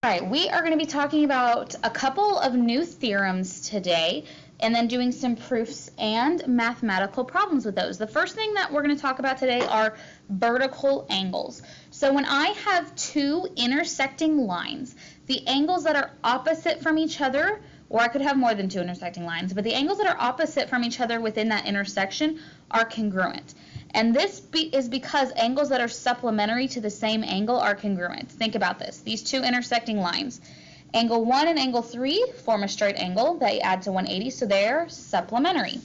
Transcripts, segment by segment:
All right, we are going to be talking about a couple of new theorems today and then doing some proofs and mathematical problems with those. The first thing that we're going to talk about today are vertical angles. So when I have two intersecting lines, the angles that are opposite from each other, or I could have more than two intersecting lines, but the angles that are opposite from each other within that intersection are congruent. And this is because angles that are supplementary to the same angle are congruent. Think about this. These two intersecting lines. Angle 1 and angle 3 form a straight angle that add to 180, so they're supplementary.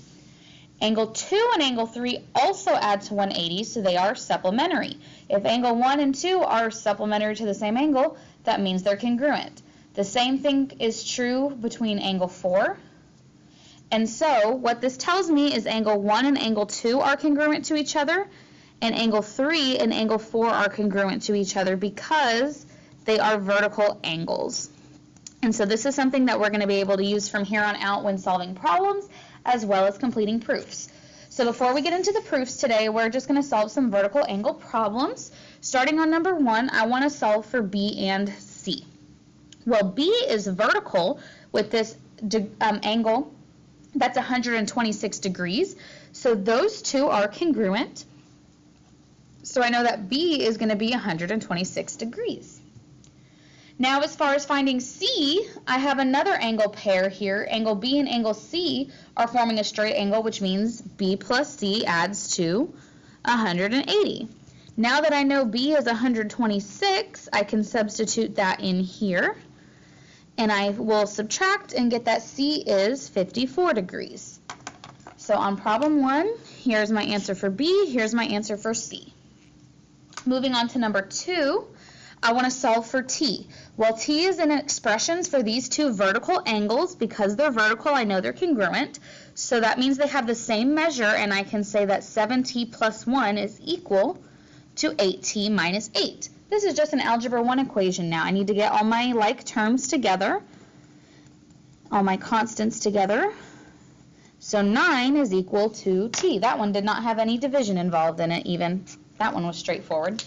Angle 2 and angle 3 also add to 180, so they are supplementary. If angle 1 and 2 are supplementary to the same angle, that means they're congruent. The same thing is true between angle 4. And so what this tells me is angle 1 and angle 2 are congruent to each other, and angle 3 and angle 4 are congruent to each other because they are vertical angles. And so this is something that we're going to be able to use from here on out when solving problems as well as completing proofs. So before we get into the proofs today, we're just going to solve some vertical angle problems. Starting on number 1, I want to solve for B and C. Well, B is vertical with this angle that's 126 degrees. So those two are congruent. So I know that B is going to be 126 degrees. Now as far as finding C, I have another angle pair here. Angle B and angle C are forming a straight angle, which means B plus C adds to 180. Now that I know B is 126, I can substitute that in here. And I will subtract and get that C is 54 degrees. So on problem 1, here's my answer for B, here's my answer for C. Moving on to number 2, I want to solve for T. Well, T is in expressions for these two vertical angles. Because they're vertical, I know they're congruent. So that means they have the same measure, and I can say that 7T plus 1 is equal to 8T minus 8. This is just an algebra 1 equation now. I need to get all my like terms together, all my constants together. So 9 is equal to T. That one did not have any division involved in it even. That one was straightforward.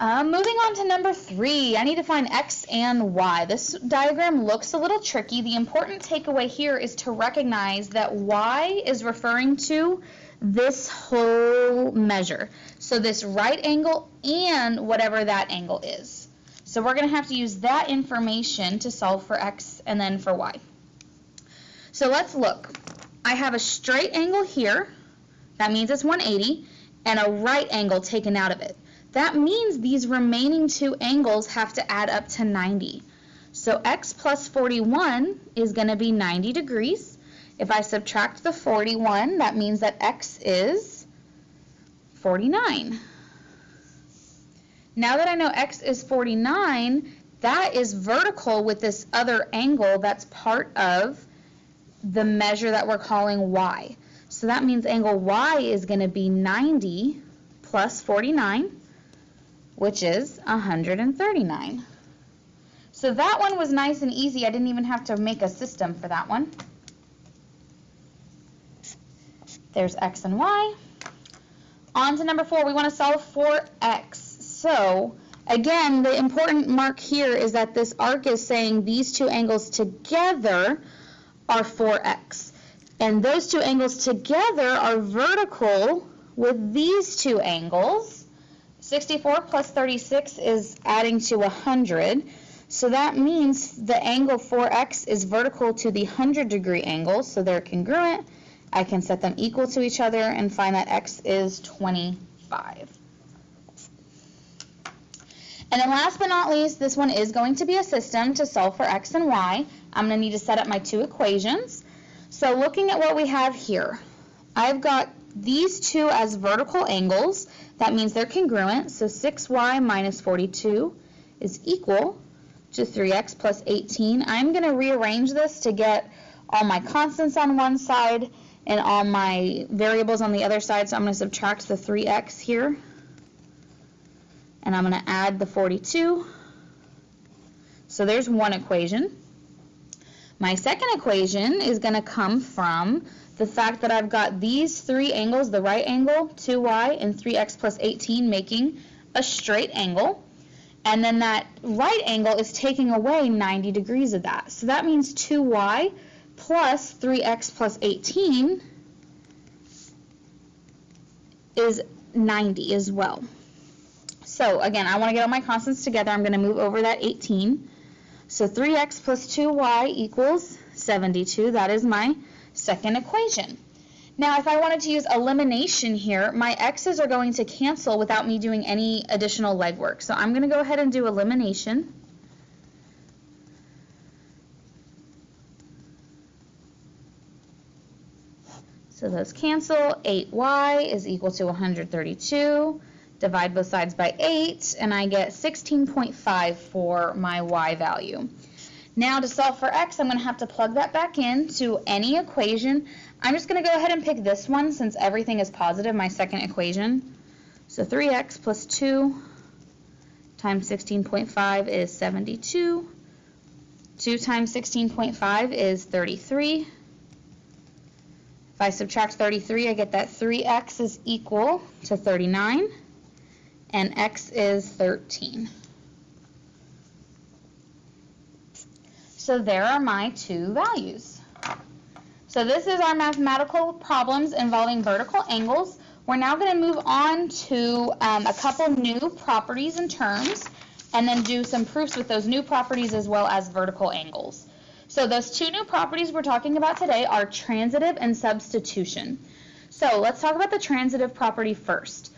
Moving on to number 3, I need to find X and Y. This diagram looks a little tricky. The important takeaway here is to recognize that Y is referring to this whole measure. So this right angle and whatever that angle is. So we're going to have to use that information to solve for X and then for Y. So let's look. I have a straight angle here. That means it's 180, and a right angle taken out of it. That means these remaining two angles have to add up to 90. So X plus 41 is going to be 90 degrees. If I subtract the 41, that means that X is 49. Now that I know X is 49, that is vertical with this other angle that's part of the measure that we're calling Y. So that means angle Y is going to be 90 plus 49, which is 139. So that one was nice and easy. I didn't even have to make a system for that one. There's X and Y. On to number 4, we want to solve for X. So again, the important mark here is that this arc is saying these two angles together are 4X. And those two angles together are vertical with these two angles. 64 plus 36 is adding to 100. So that means the angle 4X is vertical to the 100-degree angle, so they're congruent. I can set them equal to each other and find that X is 25. And then last but not least, this one is going to be a system to solve for X and Y. I'm going to need to set up my two equations. So looking at what we have here, I've got these two as vertical angles. That means they're congruent. So 6y minus 42 is equal to 3x plus 18. I'm going to rearrange this to get all my constants on one side and all my variables on the other side. So I'm going to subtract the 3x here. And I'm going to add the 42. So there's one equation. My second equation is going to come from the fact that I've got these three angles, the right angle, 2y, and 3x plus 18 making a straight angle. And then that right angle is taking away 90 degrees of that. So that means 2y plus 3x plus 18 is 90 as well. So again, I want to get all my constants together. I'm going to move over that 18. So 3x plus 2y equals 72. That is my second equation. Now, if I wanted to use elimination here, my x's are going to cancel without me doing any additional legwork. So I'm going to go ahead and do elimination. So those cancel. 8y is equal to 132. Divide both sides by 8, and I get 16.5 for my y value. Now to solve for x, I'm going to have to plug that back into any equation. I'm just going to go ahead and pick this one since everything is positive, my second equation. So 3x plus 2 times 16.5 is 72. 2 times 16.5 is 33. If I subtract 33, I get that 3x is equal to 39. And x is 13. So there are my two values. So this is our mathematical problems involving vertical angles. We're now going to move on to a couple new properties and terms, and then do some proofs with those new properties as well as vertical angles. So those two new properties we're talking about today are transitive and substitution. So let's talk about the transitive property first.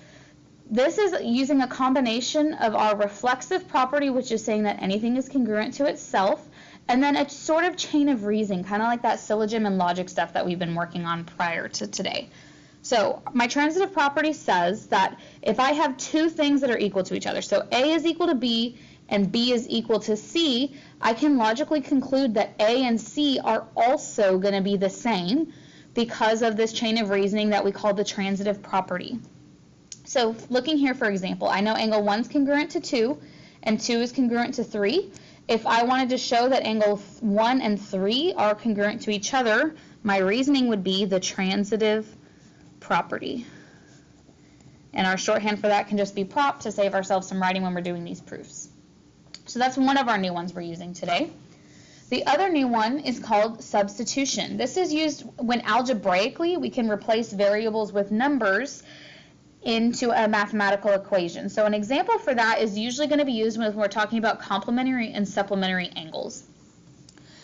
This is using a combination of our reflexive property, which is saying that anything is congruent to itself, and then a sort of chain of reasoning, kind of like that syllogism and logic stuff that we've been working on prior to today. So my transitive property says that if I have two things that are equal to each other, so A is equal to B and B is equal to C, I can logically conclude that A and C are also going to be the same because of this chain of reasoning that we call the transitive property. So looking here, for example, I know angle 1 is congruent to 2 and 2 is congruent to 3. If I wanted to show that angle 1 and 3 are congruent to each other, my reasoning would be the transitive property. And our shorthand for that can just be prop to save ourselves some writing when we're doing these proofs. So that's one of our new ones we're using today. The other new one is called substitution. This is used when algebraically we can replace variables with numbers into a mathematical equation. So an example for that is usually going to be used when we're talking about complementary and supplementary angles.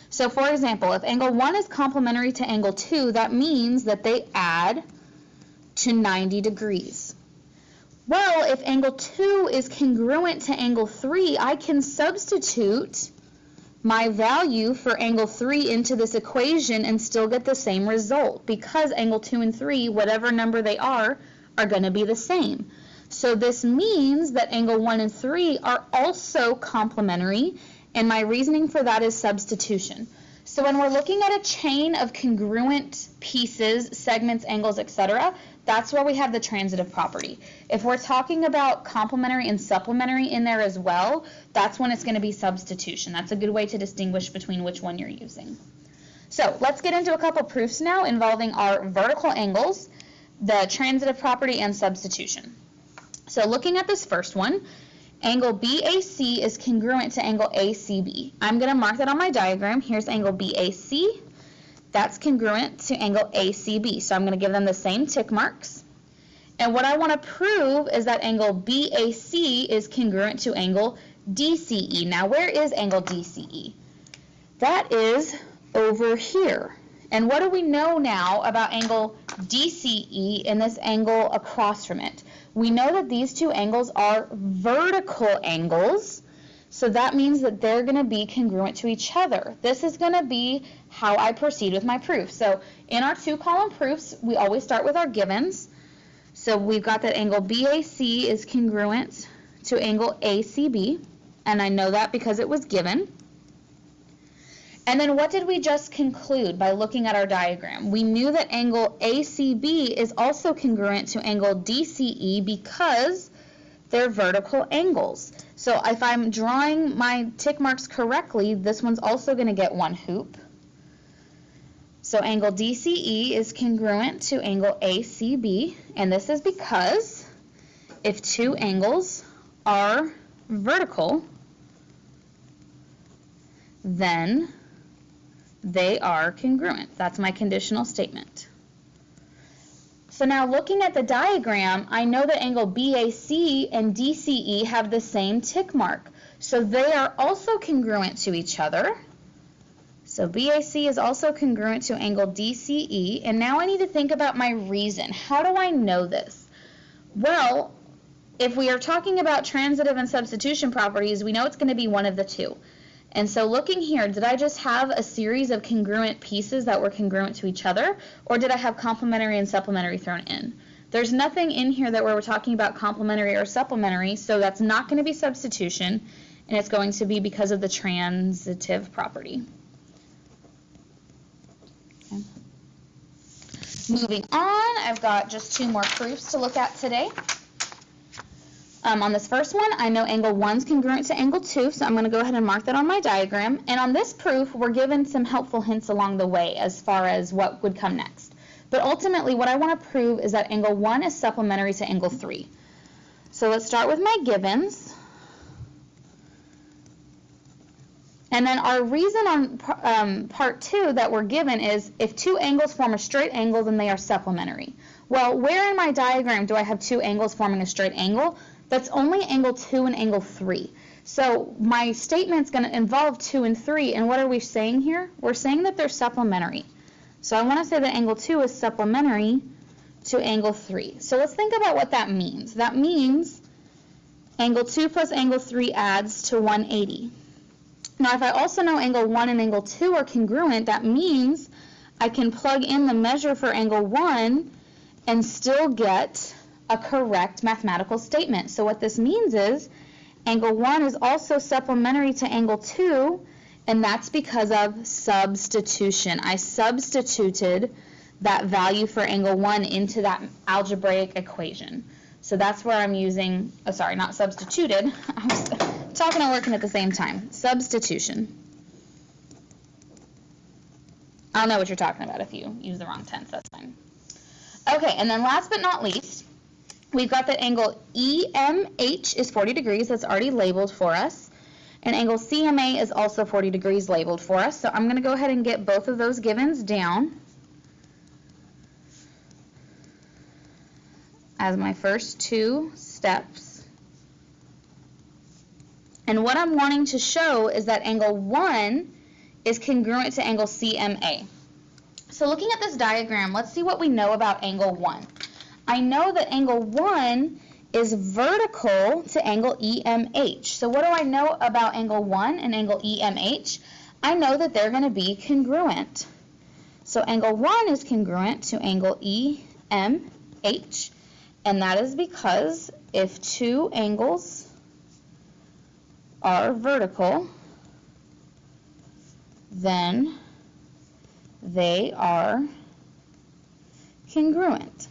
So for example, if angle 1 is complementary to angle 2, that means that they add to 90 degrees. Well, if angle 2 is congruent to angle 3, I can substitute my value for angle 3 into this equation and still get the same result because angle 2 and 3, whatever number they are going to be the same. So this means that angle 1 and 3 are also complementary, and my reasoning for that is substitution. So when we're looking at a chain of congruent pieces, segments, angles, etc., that's where we have the transitive property. If we're talking about complementary and supplementary in there as well, that's when it's going to be substitution. That's a good way to distinguish between which one you're using. So let's get into a couple proofs now involving our vertical angles, the transitive property, and substitution. So looking at this first one, angle BAC is congruent to angle ACB. I'm going to mark that on my diagram. Here's angle BAC. That's congruent to angle ACB. So I'm going to give them the same tick marks. And what I want to prove is that angle BAC is congruent to angle DCE. Now, where is angle DCE? That is over here. And what do we know now about angle DCE and this angle across from it? We know that these two angles are vertical angles, so that means that they're going to be congruent to each other. This is going to be how I proceed with my proof. So in our two-column proofs, we always start with our givens. So we've got that angle BAC is congruent to angle ACB, and I know that because it was given. And then what did we just conclude by looking at our diagram? We knew that angle ACB is also congruent to angle DCE because they're vertical angles. So if I'm drawing my tick marks correctly, this one's also going to get one hoop. So angle DCE is congruent to angle ACB, and this is because if two angles are vertical, then they are congruent. That's my conditional statement. So now looking at the diagram, I know that angle BAC and DCE have the same tick mark. So they are also congruent to each other. So BAC is also congruent to angle DCE. And now I need to think about my reason. How do I know this? Well, if we are talking about transitive and substitution properties, we know it's going to be one of the two. And so looking here, did I just have a series of congruent pieces that were congruent to each other, or did I have complementary and supplementary thrown in? There's nothing in here that we're talking about complementary or supplementary, so that's not going to be substitution, and it's going to be because of the transitive property. Okay. Moving on, I've got just two more proofs to look at today. On this first one, I know angle 1 is congruent to angle 2, so I'm going to go ahead and mark that on my diagram. And on this proof, we're given some helpful hints along the way as far as what would come next. But ultimately, what I want to prove is that angle 1 is supplementary to angle 3. So let's start with my givens. And then our reason on part 2 that we're given is if two angles form a straight angle, then they are supplementary. Well, where in my diagram do I have two angles forming a straight angle? That's only angle 2 and angle 3. So my statement's going to involve 2 and 3, and what are we saying here? We're saying that they're supplementary. So I want to say that angle 2 is supplementary to angle 3. So let's think about what that means. That means angle 2 plus angle 3 adds to 180. Now if I also know angle 1 and angle 2 are congruent, that means I can plug in the measure for angle 1 and still get a correct mathematical statement. So what this means is angle 1 is also supplementary to angle 2, and that's because of substitution. I substituted that value for angle 1 into that algebraic equation. So that's where I'm using, oh sorry, not substituted. I was talking and working at the same time. Substitution. I'll know what you're talking about if you use the wrong tense, that's fine. Okay, and then last but not least, we've got that angle EMH is 40 degrees. That's already labeled for us. And angle CMA is also 40 degrees labeled for us. So I'm going to go ahead and get both of those givens down as my first two steps. And what I'm wanting to show is that angle 1 is congruent to angle CMA. So looking at this diagram, let's see what we know about angle 1. I know that angle 1 is vertical to angle EMH. So what do I know about angle 1 and angle EMH? I know that they're going to be congruent. So angle 1 is congruent to angle EMH, and that is because if two angles are vertical, then they are congruent.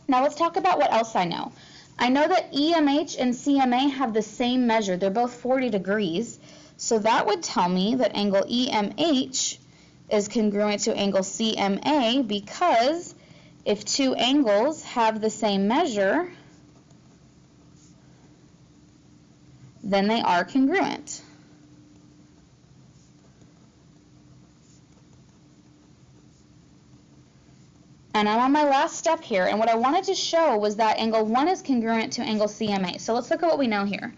Now let's talk about what else I know. I know that EMH and CMA have the same measure. They're both 40 degrees. So that would tell me that angle EMH is congruent to angle CMA because if two angles have the same measure, then they are congruent. And I'm on my last step here, and what I wanted to show was that angle 1 is congruent to angle CMA. So let's look at what we know here.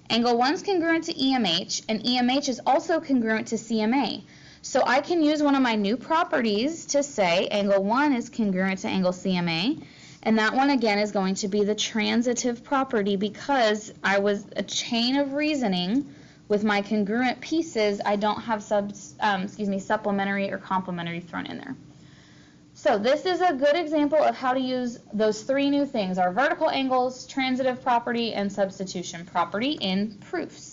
Angle 1 is congruent to EMH, and EMH is also congruent to CMA. So I can use one of my new properties to say angle 1 is congruent to angle CMA, and that one again is going to be the transitive property because I was a chain of reasoning with my congruent pieces. I don't have supplementary or complementary thrown in there. So this is a good example of how to use those three new things, our vertical angles, transitive property, and substitution property in proofs.